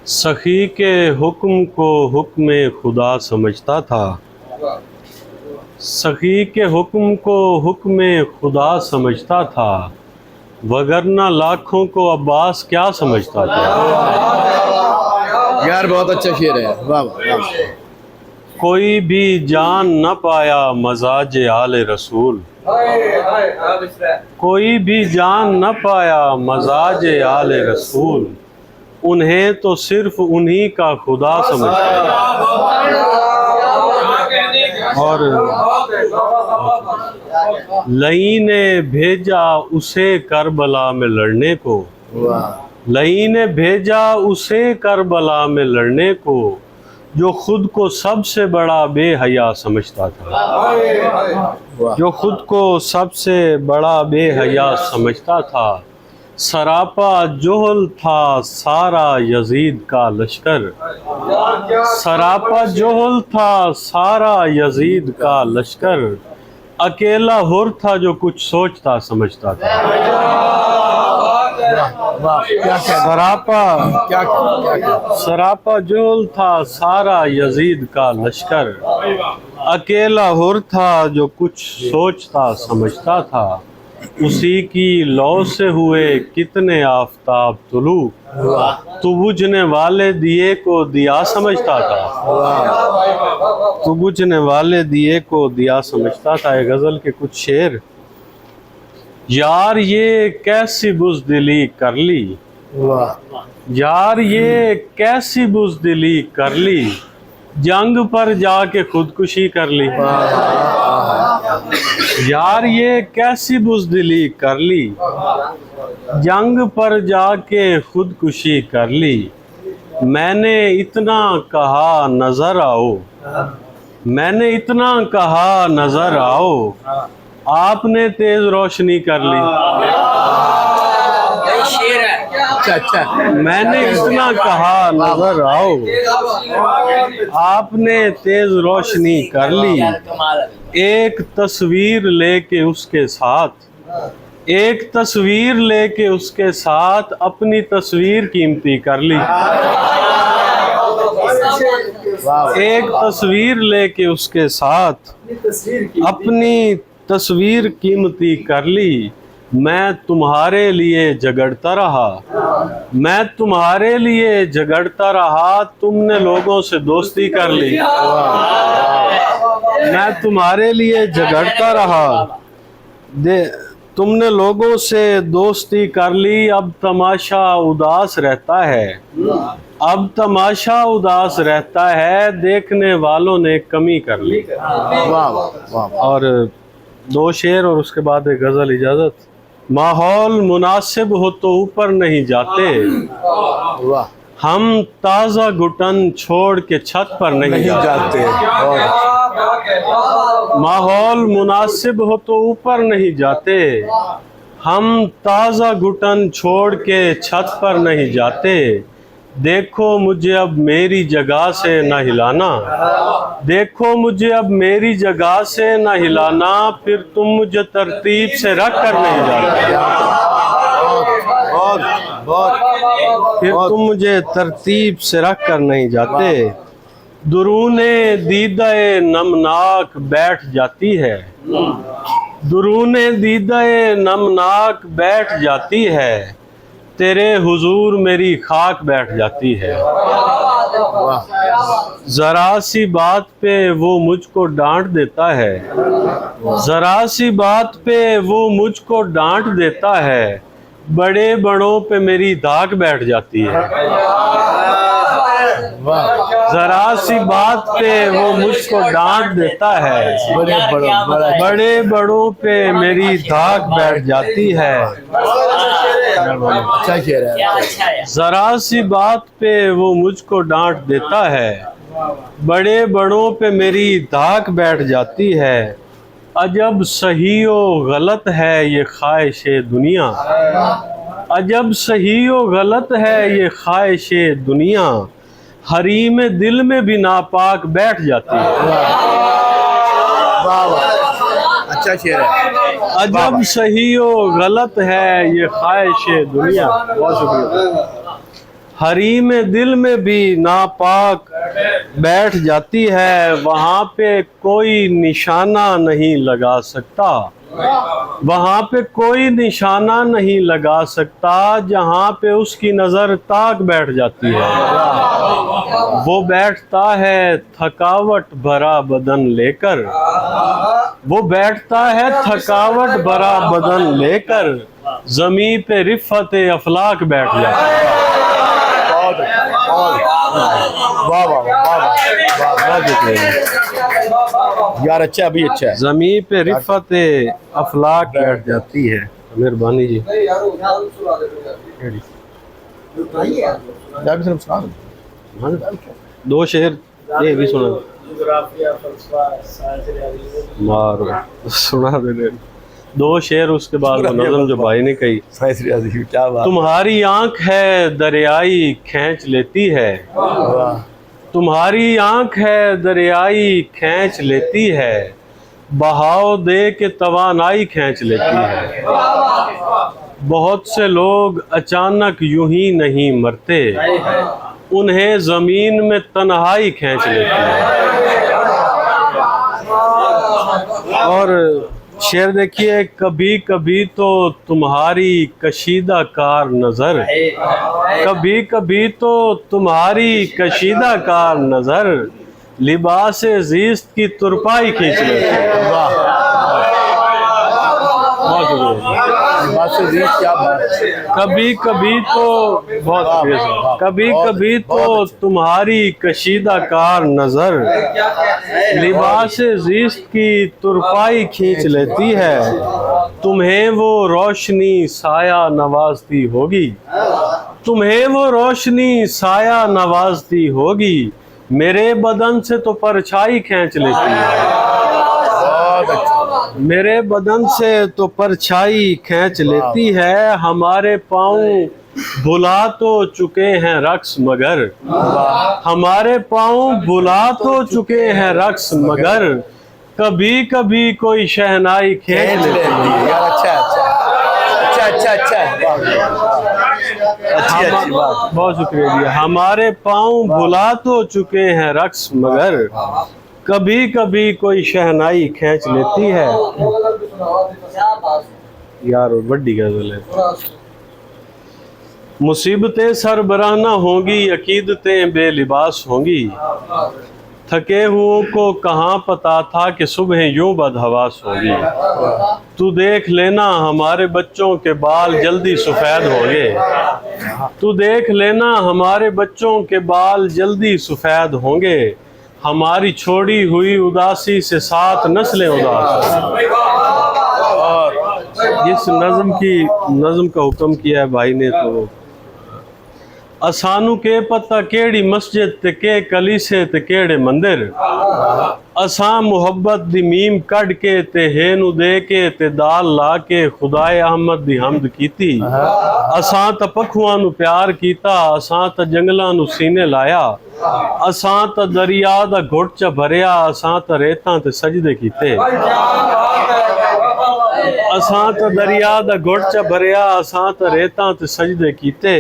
सखी के हुक्म को हुक्म खुदा समझता था। सखी के हुक्म को हुक्म खुदा समझता था, वगरना लाखों को अब्बास क्या समझता था। यार बहुत अच्छा शेर है, वाह वाह। कोई भी जान न पाया मजाज आले रसूल, कोई भी जान न पाया मजाज आले रसूल, उन्हें तो सिर्फ उन्हीं का खुदा समझता है। और लई ने भेजा उसे करबला में लड़ने को, लई ने भेजा उसे करबला में लड़ने को, जो खुद को सबसे बड़ा बेहया समझता था, जो खुद को सबसे बड़ा बेहया समझता था। सरापा जोहल था सारा यजीद का लश्कर, सरापा जोहल था सारा यजीद का लश्कर, अकेला हुर था जो कुछ सोचता समझता था। सरापा जोहल था सारा यजीद का लश्कर, अकेला हुर था जो कुछ सोचता समझता था। उसी की लौ से हुए कितने आफताब तुलू, तू बुझने वाले दिए को दिया समझता था, तू बुझने वाले दिए को दिया समझता था। ये गजल के कुछ शेर। यार ये कैसी बुज़दिली कर ली, यार ये कैसी बुज़दिली कर ली, जंग पर जाके खुदकुशी कर ली। यार ये कैसी बुज़दिली कर ली, जंग पर जाके खुदकुशी कर ली। मैंने इतना कहा नजर आओ, मैंने इतना कहा नजर आओ, आपने तेज रोशनी कर ली। मैंने इतना कहा नजर आओ, आपने तेज रोशनी कर ली। एक तस्वीर लेके उसके साथ, एक तस्वीर लेके उसके साथ अपनी तस्वीर कीमती कर ली। एक तस्वीर लेके उसके साथ अपनी तस्वीर कीमती कर ली। मैं तुम्हारे लिए झगड़ता रहा, मैं तुम्हारे लिए झगड़ता रहा, तुमने लोगों से दोस्ती कर ली। मैं तुम्हारे लिए झगड़ता रहा, तुमने लोगों से दोस्ती कर ली। अब तमाशा उदास रहता है, अब तमाशा उदास रहता है, देखने वालों ने कमी कर ली। और दो शेर और उसके बाद एक गजल, इजाजत। माहौल मुनासिब हो तो ऊपर नहीं जाते, हम ताज़ा घुटन छोड़ के छत पर नहीं जाते। माहौल मुनासिब हो तो ऊपर नहीं जाते, हम ताज़ा घुटन छोड़ के छत पर नहीं जाते। देखो मुझे अब मेरी जगह से न हिलाना, देखो मुझे अब मेरी जगह से न हिलाना, फिर तुम मुझे तरतीब से रख कर नहीं जाते, फिर तुम मुझे तरतीब से रख कर नहीं जाते। दुरूने दीदाए नमनाक बैठ जाती है, दुरूने दीदाए नमनाक बैठ जाती है, तेरे हुजूर मेरी खाक बैठ जाती है। जरा सी बात पे वो मुझको डांट देता है, जरा सी बात पे वो मुझको डांट देता है, बड़े बड़ों पे मेरी धाक बैठ जाती है। जरा सी बात पे वो मुझको डांट देता है, बड़े बड़ों पे मेरी धाक बैठ जाती है। जरा सी बात पे वो मुझको डांट देता है, बड़े बड़ों पे मेरी धाक बैठ जाती है। अजब सही व गलत है ये ख्वाहिशे दुनिया, अजब सही व गलत है ये ख्वाहिशे दुनिया, हरीम दिल में भी नापाक बैठ जाती है। अच्छा शेर है। अजब सही व गलत है ये ख्वाहिशे दुनिया। बहुत शुक्रिया। हरीम दिल में भी नापाक बैठ जाती है, वहाँ पे कोई निशाना नहीं लगा सकता, वहाँ पे कोई निशाना नहीं लगा सकता, जहाँ पे उसकी नज़र ताक बैठ जाती है। वो बैठता है थकावट भरा बदन लेकर, वो बैठता है थकावट भरा बदन लेकर, ज़मीं पे रिफ़त अफलाक बैठ जाता है। वाह वाह वाह वाह यार, अच्छा भी अच्छा है। ज़मीं पे रिफ़त अफलाक बैठ जाती है। मेहरबानी जी। यार सिर्फ सुना दो। दो शेर ये भी सुना मारो, सुना दे दो शेर, उसके बाद वो नज़म जो भाई ने कही। क्या बात। तुम्हारी आंख है दरियाई खींच लेती है, वाह। तुम्हारी आंख है दरियाई खींच लेती है, बहाव दे के तवानाई खींच लेती है। बहुत से लोग अचानक यूं ही नहीं मरते, उन्हें जमीन में तन्हाई खींच लेती है। और शेर देखिए, कभी कभी तो तुम्हारी कशीदा कार नजर, कभी कभी तो तुम्हारी कशीदा कार नजर, लिबास ज़ीस्त की तुरपाई खींच लेती है। वाह, बहुत शुक्रिया। क्या बात। कभी कभी तो बहुत शुक्रिया। कभी कभी तो तुम्हारी कशीदा कार नजर, लिबास ज़ीस्त की तुरपाई खींच लेती है, तुम्हें वो रोशनी साया नवाजती होगी, तुम्हें वो रोशनी साया नवाजती होगी, मेरे बदन से तो परछाई खींच लेती है, मेरे बदन से तो परछाई खींच लेती है। हमारे पाँव भुला तो चुके हैं रक्स मगर, हमारे पाँव भुला तो चुके हैं रक्स मगर, कभी कभी कोई शहनाई खींच लेती है। यार अच्छा अच्छा अच्छा अच्छा अच्छी अच्छी बात। बहुत शुक्रिया जी। हमारे पाँव भुला तो चुके हैं रक्स मगर, कभी कभी कोई शहनाई खींच लेती है। यार बड़ी गजल है। मुसीबतें सरबराह होंगी, अकीदतें बेलिबास होंगी, थके हुओं को कहाँ पता था कि सुबह यूं बदहवास होगी। तू देख लेना हमारे बच्चों के बाल जल्दी सफ़ेद होंगे, तू देख लेना हमारे बच्चों के बाल जल्दी सफ़ेद होंगे, हमारी छोड़ी हुई उदासी से 7 नस्लें उदास। जिस नज़म का हुक्म किया है भाई ने, तो असानू के पता केड़ी मस्जिद ते के कलीसे ते केड़े मंदिर, असां मुहब्बत दी मीम कढ़ के ते हेनू दे के ते दाल ला के खुदाए अहमद दी हमद कीती। असां त पखुआं नू प्यार कीता, असां त जंगलां नू सीने लाया, असां त दरिया दा घुट च भरिया, असां त रेतां ते सजदे कीते। असां त दरिया दा घुट च भरिया, असां त रेतां ते सजदे कीते।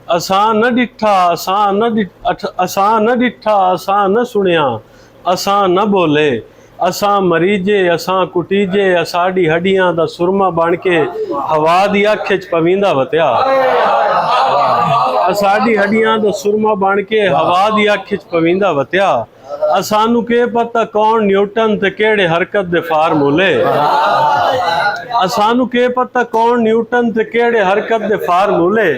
असां न डिठा, असां न डिठा, असां न सुनिया, असां न बोले, असां मरीजे, असां कुटीजे, असाड़ी हड्डियां दा सुरमा बन के हवा दी अख च पवींदा वत्या। असाड़ी हड्डियां दा सुरमा बन के हवा दी अख च पवींदा वत्या। असानू के पता कौन न्यूटन ते केड़े हरकत दे फार्मूले, असानू के पता कौन न्यूटन ते केड़े हरकत दे फार्मूले,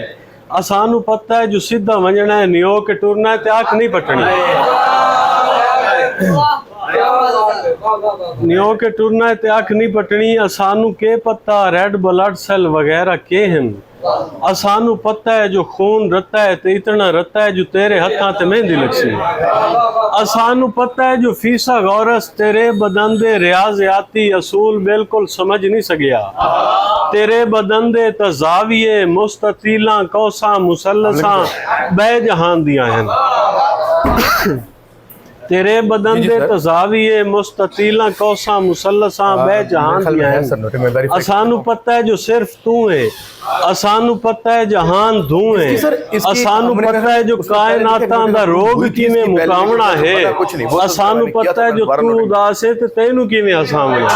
असानू पता है जो सीधा वंजना है, नियो के टुरना है ते आँख नहीं पटनी, नियो के टुरना है ते आँख नहीं पटनी। असानू के पता रेड ब्लड सेल वगैरह के हैं, असानू पता है जो खून रता है ते इतना रता है जो तेरे हथा ते मेहंदी लगसी। असानू पता है जो फीसा गौरस तेरे बदन दे रियाजियाती असूल बिल्कुल समझ नहीं सकिया, तेरे बदन दे तजाविये मुस्ततीला कौसा मुसलसा बे जहान दिया हैं। तेरे बदन जी, दे सर। तजाविए मुस्ततीला कौसा मुसलसा बे जहान मेरे ख्याल में है सर, नोट में दिया verify असानू पता है जो सिर्फ तू है असानू पता है जहान तू है इसकी सर, इसकी असानू हमने पता है जो उसको पहले कायनातां लिखा दा है, रोग हुई थी किवें इसकी पहले मुकावना लिखा है, है कुछ नहीं, वो तो असानू मैंने किया पता था, है जो मैं दोबारा तू नोटिंग उदास है ते तैनू किवें हसावना